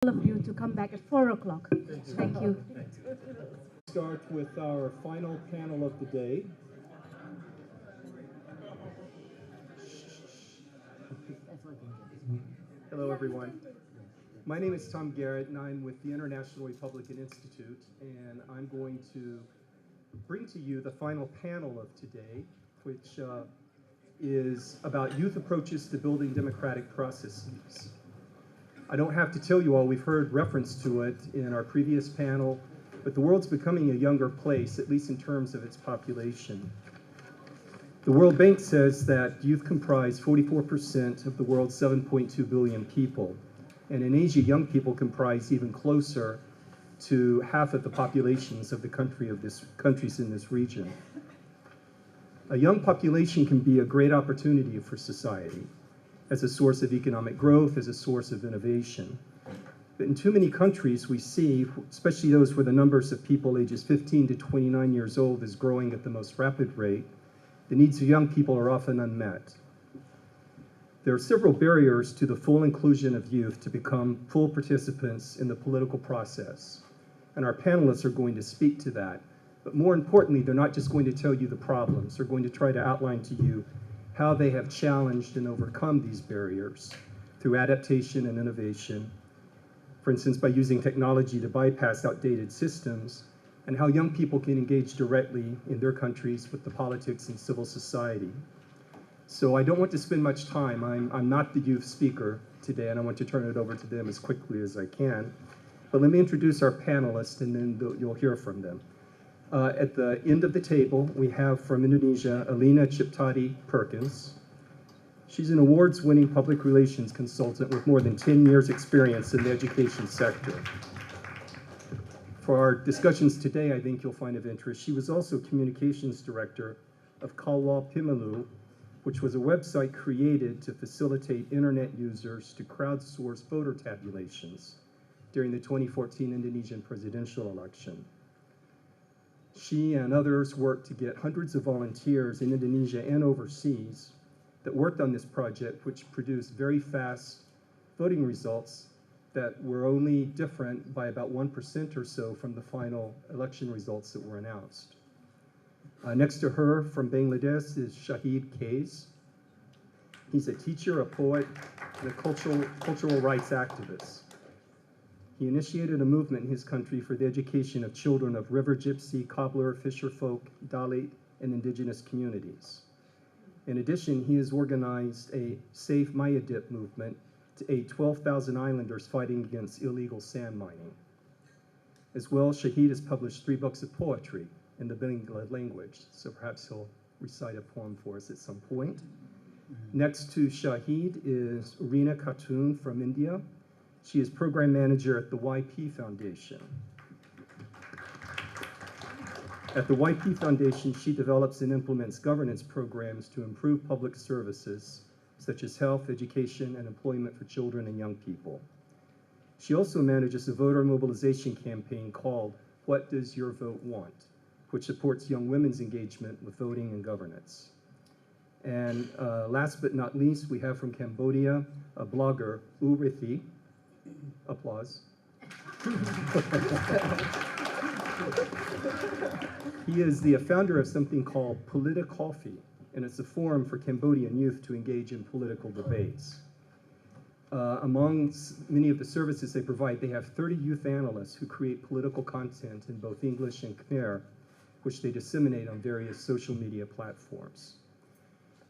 of you to come back at 4 o'clock. Thank you. Start with our final panel of the day. Hello, everyone. My name is Tom Garrett, and I'm with the International Republican Institute, and I'm going to bring to you the final panel of today, which is about youth approaches to building democratic processes. I don't have to tell you all, we've heard reference to it in our previous panel, but the world's becoming a younger place, at least in terms of its population. The World Bank says that youth comprise 44% of the world's 7.2 billion people. And in Asia, young people comprise even closer to half of the populations of the countries in this region. A young population can be a great opportunity for society as a source of economic growth, as a source of innovation. But in too many countries, we see, especially those where the numbers of people ages 15 to 29 years old is growing at the most rapid rate, the needs of young people are often unmet. There are several barriers to the full inclusion of youth to become full participants in the political process. And our panelists are going to speak to that. But more importantly, they're not just going to tell you the problems. They're going to try to outline to you how they have challenged and overcome these barriers through adaptation and innovation. For instance, by using technology to bypass outdated systems, and how young people can engage directly in their countries with the politics and civil society. So I don't want to spend much time. I'm not the youth speaker today, and I want to turn it over to them as quickly as I can. But let me introduce our panelists, and then you'll hear from them. At the end of the table, we have from Indonesia, Elina Ciptadi-Perkins. She's an awards-winning public relations consultant with more than 10 years' experience in the education sector. For our discussions today, I think you'll find of interest, she was also communications director of Kawal Pemilu, which was a website created to facilitate internet users to crowdsource voter tabulations during the 2014 Indonesian presidential election. She and others worked to get hundreds of volunteers in Indonesia and overseas that worked on this project, which produced very fast voting results that were only different by about 1% or so from the final election results that were announced. Next to her from Bangladesh is Shahed Kayes. He's a teacher, a poet, and a cultural rights activist. He initiated a movement in his country for the education of children of river gypsy, cobbler, fisherfolk, Dalit, and indigenous communities. In addition, he has organized a Save Mayadip movement to aid 12,000 islanders fighting against illegal sand mining. As well, Shahed has published 3 books of poetry in the Bangla language, so perhaps he'll recite a poem for us at some point. Next to Shahed is Reena Khatoon from India. She is program manager at the YP Foundation. At the YP Foundation, she develops and implements governance programs to improve public services, such as health, education, and employment for children and young people. She also manages a voter mobilization campaign called What Does Your Vote Want?, which supports young women's engagement with voting and governance. And last but not least, we have from Cambodia, a blogger, Ritthy. Applause. He is the founder of something called Poltikoffee, and it's a forum for Cambodian youth to engage in political debates. Among many of the services they provide, they have 30 youth analysts who create political content in both English and Khmer, which they disseminate on various social media platforms.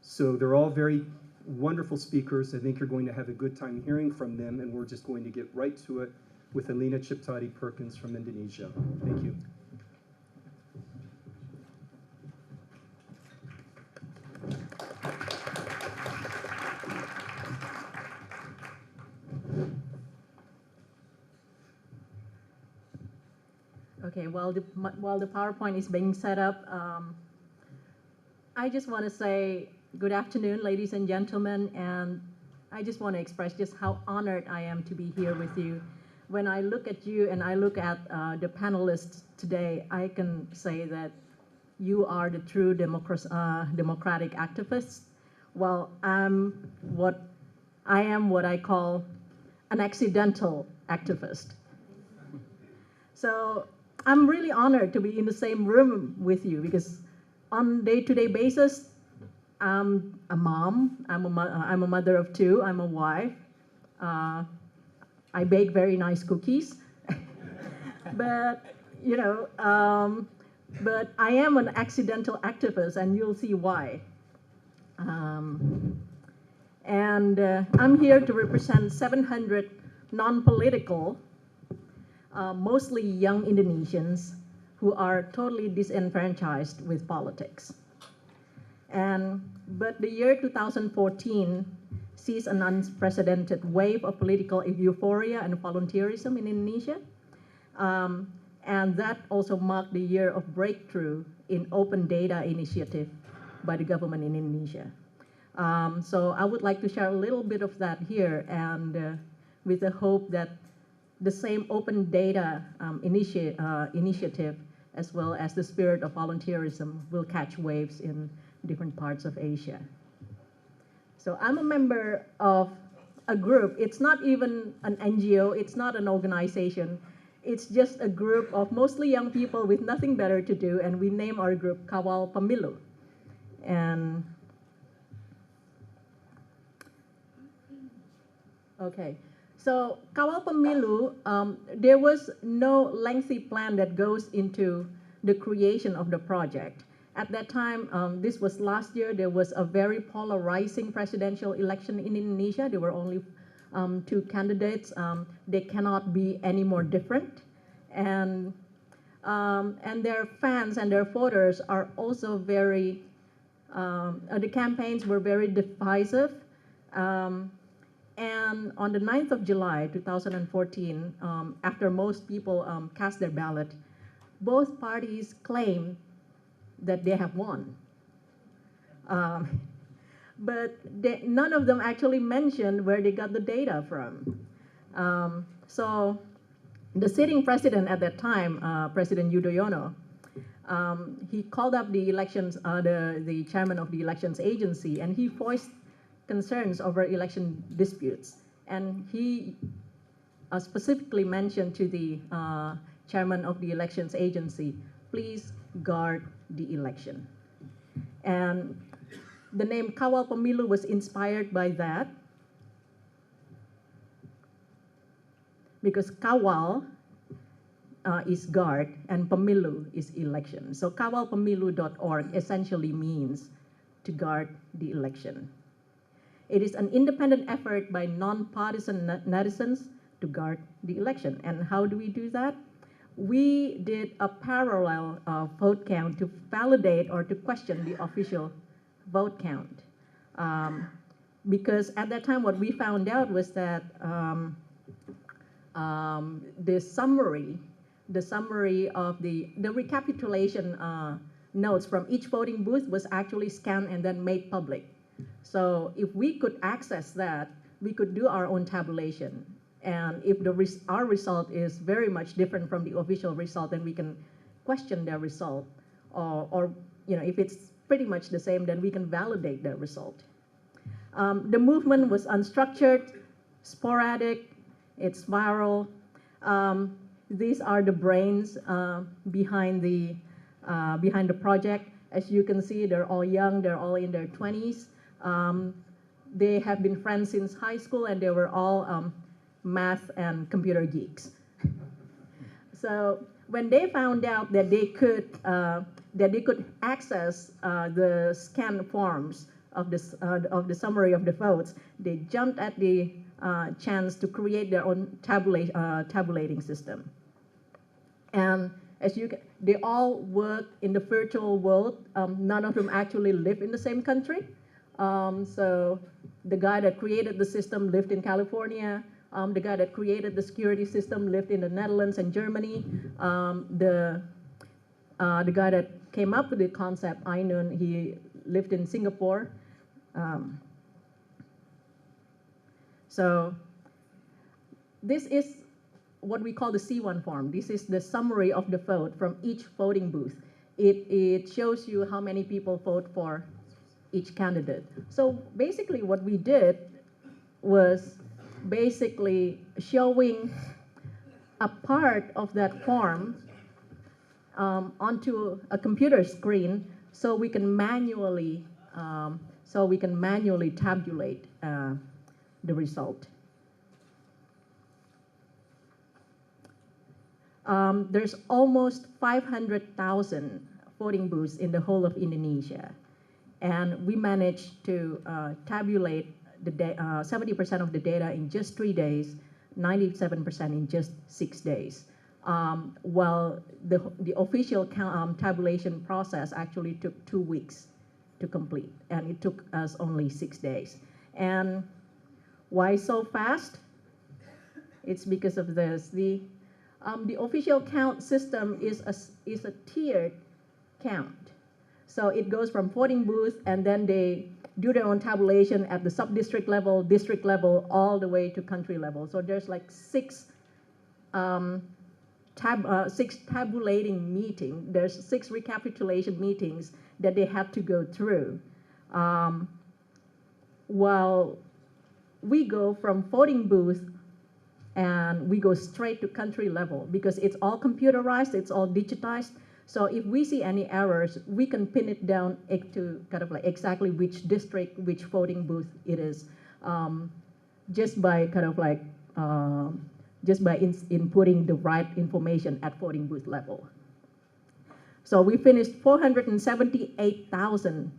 So they're all very wonderful speakers. I think you're going to have a good time hearing from them, and we're just going to get right to it with Elina Ciptadi-Perkins from Indonesia. Thank you. Okay, while the PowerPoint is being set up, I just want to say good afternoon, ladies and gentlemen, and I just want to express just how honored I am to be here with you. When I look at you and I look at the panelists today, I can say that you are the true democratic activists, while I am what I call an accidental activist. So I'm really honored to be in the same room with you because on day-to-day basis, I'm a mom, I'm a mother of two, I'm a wife. I bake very nice cookies. But, you know, but I am an accidental activist, and you'll see why. I'm here to represent 700 non-political, mostly young Indonesians who are totally disenfranchised with politics. But the year 2014 sees an unprecedented wave of political euphoria and volunteerism in Indonesia. And that also marked the year of breakthrough in open data initiative by the government in Indonesia. So I would like to share a little bit of that here, and with the hope that the same open data initiative, as well as the spirit of volunteerism, will catch waves in different parts of Asia. So I'm a member of a group. It's not even an NGO, it's not an organization. It's just a group of mostly young people with nothing better to do, and we name our group Kawal Pemilu. And okay, so Kawal Pemilu, there was no lengthy plan that goes into the creation of the project. At that time, this was last year, there was a very polarizing presidential election in Indonesia. There were only two candidates. They cannot be any more different. And their fans and their voters are also very, the campaigns were very divisive. And on the 9th of July, 2014, after most people cast their ballot, both parties claimed that they have won. But none of them actually mentioned where they got the data from. So the sitting president at that time, President Yudhoyono, he called up the elections, the chairman of the elections agency, and he voiced concerns over election disputes. And he specifically mentioned to the chairman of the elections agency, please guard the election. And the name Kawal Pemilu was inspired by that, because Kawal is guard and Pemilu is election. So kawalpemilu.org essentially means to guard the election. It is an independent effort by non-partisan netizens to guard the election. And how do we do that? We did a parallel vote count to validate or to question the official vote count. Because at that time, what we found out was that the summary of the recapitulation notes from each voting booth was actually scanned and then made public. So if we could access that, we could do our own tabulation. And if our result is very much different from the official result, then we can question their result. Or you know, if it's pretty much the same, then we can validate their result. The movement was unstructured, sporadic, it's viral. These are the brains behind the project. As you can see, they're all young, they're all in their 20s. They have been friends since high school, and they were all math and computer geeks. So when they found out that they could access the scanned forms of the summary of the votes, they jumped at the chance to create their own tabulating system. And they all work in the virtual world. None of them actually live in the same country. So the guy that created the system lived in California. The guy that created the security system lived in the Netherlands and Germany. The guy that came up with the concept, Ainun, he lived in Singapore. So this is what we call the C1 form. This is the summary of the vote from each voting booth. It shows you how many people vote for each candidate. So basically what we did was basically showing a part of that form onto a computer screen so we can manually tabulate the result. There's almost 500,000 voting booths in the whole of Indonesia, and we managed to tabulate the 70% of the data in just 3 days, 97% in just 6 days. While the official tabulation process actually took 2 weeks to complete, and it took us only 6 days. And why so fast? It's because of this. The official count system is a tiered count. So it goes from voting booth, and then they do their own tabulation at the sub-district level, district level, all the way to country level. So there's like six tabulating meetings. There's 6 recapitulation meetings that they have to go through. While we go from voting booth and we go straight to country level because it's all computerized, it's all digitized. So if we see any errors, we can pin it down to kind of like exactly which district, which voting booth it is, just by kind of like inputting the right information at voting booth level. So we finished 478,000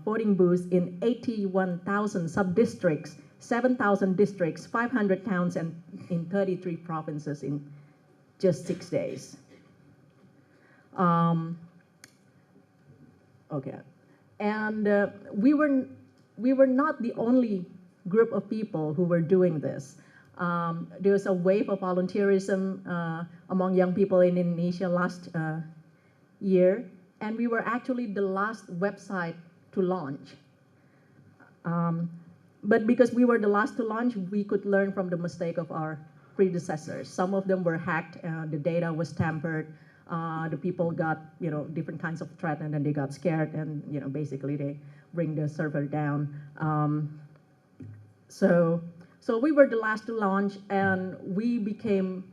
voting booths in 81,000 sub-districts, 7,000 districts, 500 towns, and in 33 provinces in just 6 days. Okay, and we were not the only group of people who were doing this. There was a wave of volunteerism among young people in Indonesia last year, and we were actually the last website to launch. But because we were the last to launch, we could learn from the mistake of our predecessors. Some of them were hacked, the data was tampered, the people got different kinds of threat, and then they got scared, and basically they bring the server down. So we were the last to launch, and we became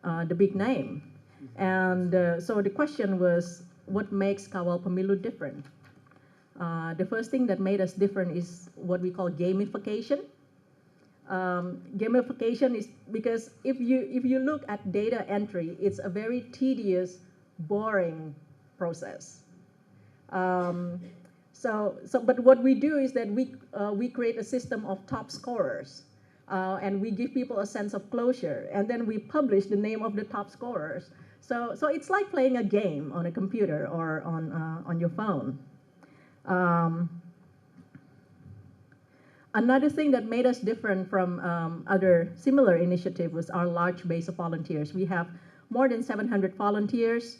the big name. And so the question was, what makes Kawal Pemilu different? The first thing that made us different is what we call gamification. Gamification is because if you look at data entry, it's a very tedious, boring process. But what we do is that we create a system of top scorers, and we give people a sense of closure, and then we publish the name of the top scorers. So it's like playing a game on a computer or on your phone. Another thing that made us different from other similar initiatives was our large base of volunteers. We have more than 700 volunteers,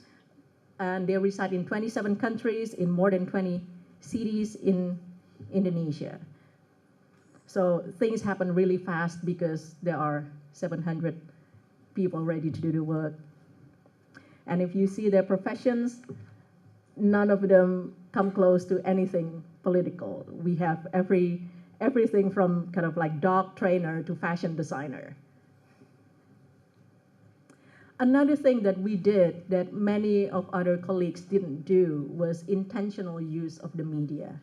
and they reside in 27 countries in more than 20 cities in Indonesia. So things happen really fast because there are 700 people ready to do the work. And if you see their professions, none of them come close to anything political. We have everything from kind of like dog trainer to fashion designer. Another thing that we did that many of other colleagues didn't do was intentional use of the media.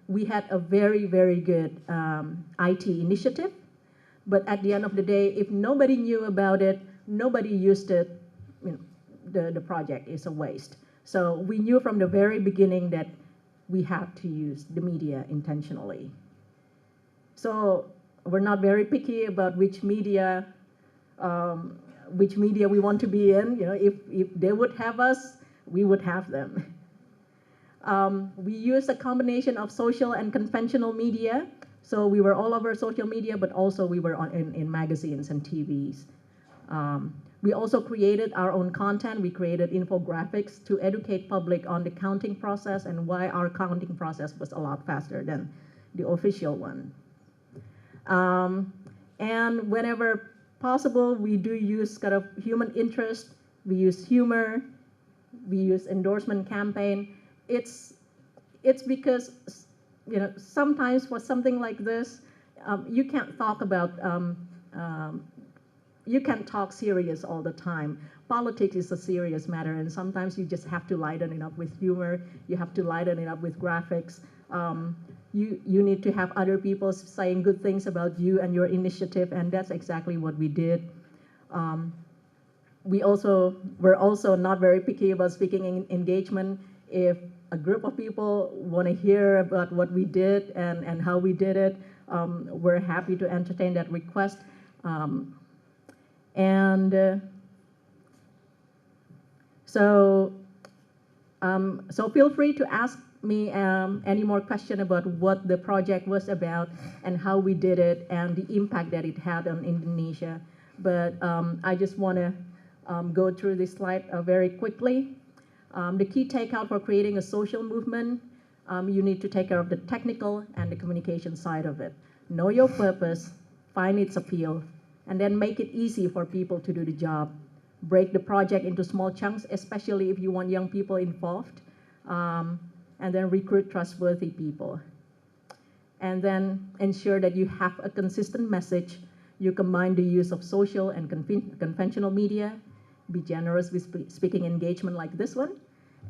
We had a very, very good IT initiative, but at the end of the day, if nobody knew about it, nobody used it, the project is a waste. So we knew from the very beginning that we had to use the media intentionally. So we're not very picky about which media we want to be in. If they would have us, we would have them. We used a combination of social and conventional media. So we were all over social media, but also we were in magazines and TVs. We also created our own content. We created infographics to educate public on the counting process and why our counting process was a lot faster than the official one. And whenever possible, we do use kind of human interest. We use humor. We use endorsement campaign. It's because sometimes for something like this, you can't talk about you can talk serious all the time. Politics is a serious matter, and sometimes you just have to lighten it up with humor. You have to lighten it up with graphics. You need to have other people saying good things about you and your initiative, and that's exactly what we did. We're also not very picky about speaking engagement. If a group of people want to hear about what we did and how we did it, we're happy to entertain that request. So feel free to ask me any more question about what the project was about and how we did it and the impact that it had on Indonesia. But I just want to go through this slide very quickly. The key takeout for creating a social movement, you need to take care of the technical and the communication side of it. Know your purpose, find its appeal, and then make it easy for people to do the job. Break the project into small chunks, especially if you want young people involved, and then recruit trustworthy people. And then ensure that you have a consistent message. You combine the use of social and conventional media. Be generous with speaking engagement like this one.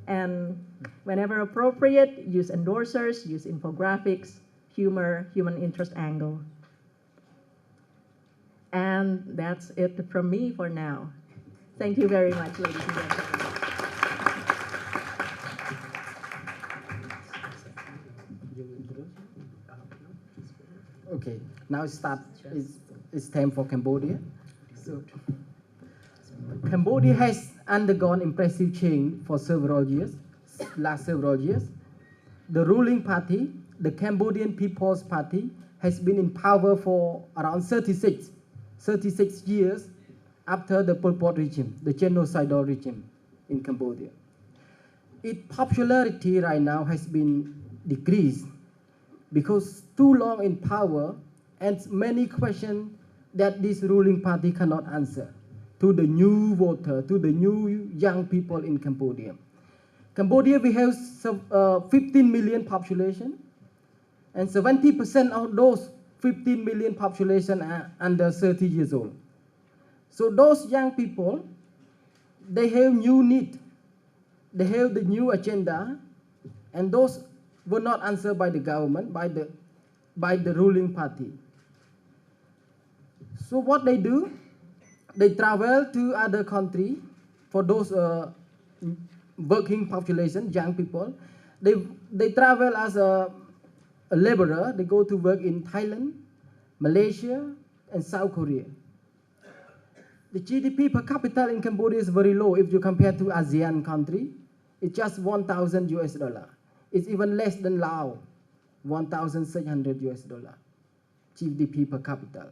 And whenever appropriate, use endorsers, use infographics, humor, human interest angle. And that's it from me for now. Thank you very much, ladies and gentlemen. Okay, now it's time for Cambodia. So, Cambodia has undergone impressive change for last several years. The ruling party, the Cambodian People's Party, has been in power for around 36 years after the Pol Pot regime, the genocidal regime in Cambodia. Its popularity right now has been decreased because too long in power and many questions that this ruling party cannot answer to the new voter, to the new young people in Cambodia. Cambodia, we have 15 million population, and 70% of those 15 million population are under 30 years old. So those young people, they have new need, they have the new agenda, and those were not answered by the government, by the ruling party. So what they do, they travel to other country for those working population, young people. They travel as a laborer. They go to work in Thailand, Malaysia, and South Korea. The GDP per capita in Cambodia is very low if you compare to ASEAN country. It's just $1,000. It's even less than Laos, $1,600 GDP per capita.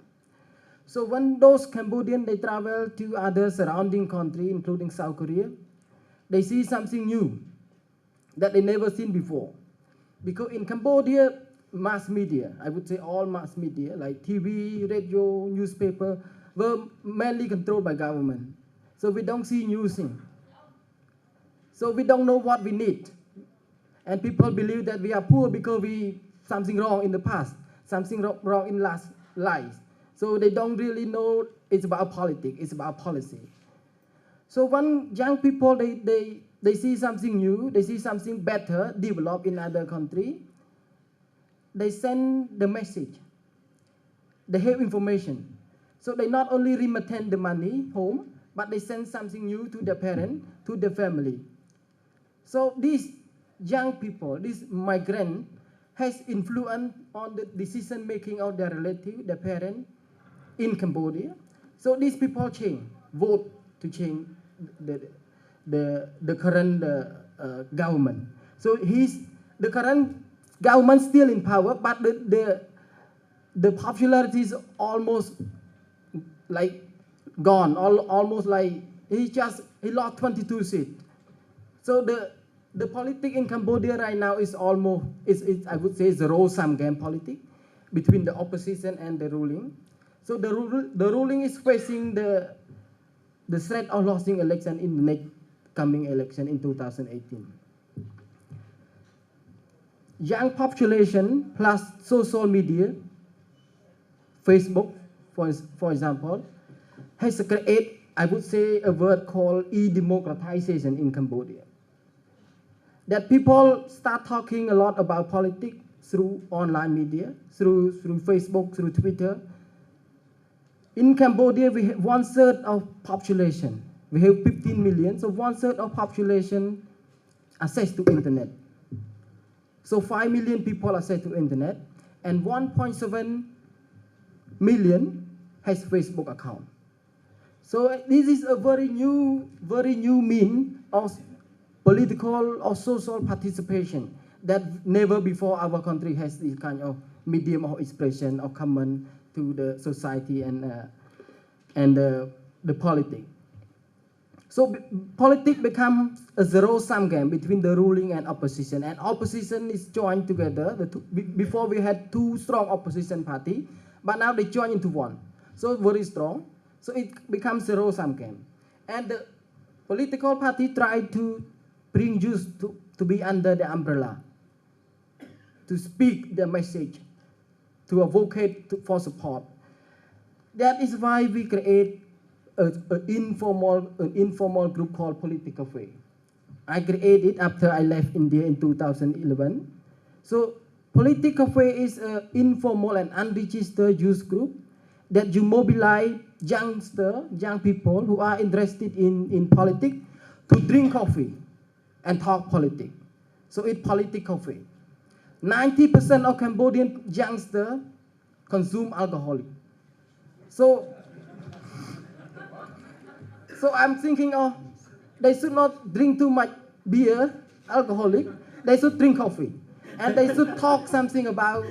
So when those Cambodians, they travel to other surrounding countries, including South Korea, they see something new that they never seen before. Because in Cambodia, mass media, I would say all mass media, like TV, radio, newspaper, were mainly controlled by government. So we don't see new things. So we don't know what we need. And people believe that we are poor because something wrong in the past, something wrong in last lives. So they don't really know it's about politics, it's about policy. So when young people, they see something new, they see something better developed in other country, they send the message. They have information. So they not only remitted the money home, but they send something new to their parents, to their family. So these young people, these migrants, has influence on the decision making of their relatives, their parents in Cambodia. So these people vote to change the current government. So the current government still in power, but the popularity is almost like gone, almost like he lost 22 seats. So the politics in Cambodia right now is almost, I would say, zero-sum game politics between the opposition and the ruling. So the ruling is facing the threat of losing election in the next coming election in 2018. Young population plus social media, Facebook, for example, has created, I would say, a word called e-democratization in Cambodia. That people start talking a lot about politics through online media, through Facebook, through Twitter. In Cambodia, we have 1/3 of population. We have 15 million, so 1/3 of population access to internet. So 5 million people access to internet, and 1.7 million has Facebook account. So this is a very new mean of political or social participation that never before our country has this kind of medium of expression or comment to the society and the politics. So politics becomes a zero-sum game between the ruling and opposition is joined together. Before we had two strong opposition party, but now they join into one. So very strong. So it becomes zero-sum game. And the political party try to bring youth to be under the umbrella, to speak the message, to advocate for support. That is why we create an informal group called Poltikoffee. I created it after I left India in 2011. So Poltikoffee is an informal and unregistered youth group that you mobilize young people who are interested in politics to drink coffee and talk politics. So it's Poltikoffee. 90% of Cambodian youngsters consume alcohol. So I'm thinking, they should not drink too much beer, alcoholic. They should drink coffee. And they should talk something about